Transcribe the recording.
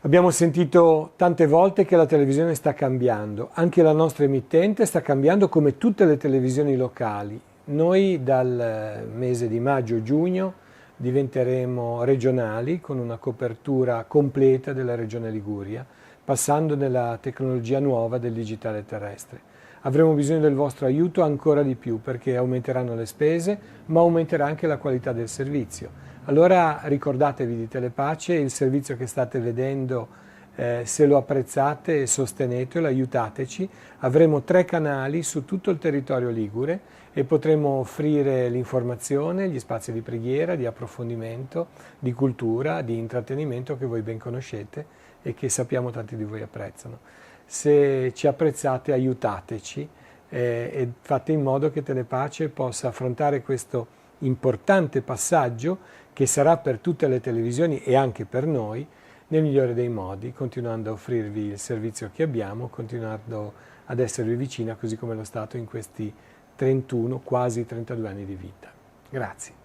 Abbiamo sentito tante volte che la televisione sta cambiando, anche la nostra emittente sta cambiando come tutte le televisioni locali. Noi dal mese di maggio-giugno diventeremo regionali con una copertura completa della regione Liguria, passando nella tecnologia nuova del digitale terrestre. Avremo bisogno del vostro aiuto ancora di più perché aumenteranno le spese, ma aumenterà anche la qualità del servizio. Allora ricordatevi di Telepace, il servizio che state vedendo, se lo apprezzate sostenetelo, aiutateci. Avremo 3 canali su tutto il territorio ligure e potremo offrire l'informazione, gli spazi di preghiera, di approfondimento, di cultura, di intrattenimento che voi ben conoscete e che sappiamo tanti di voi apprezzano. Se ci apprezzate aiutateci e fate in modo che Telepace possa affrontare questo importante passaggio che sarà per tutte le televisioni e anche per noi nel migliore dei modi, continuando a offrirvi il servizio che abbiamo, continuando ad esservi vicina così come lo stato in questi 31, quasi 32 anni di vita. Grazie.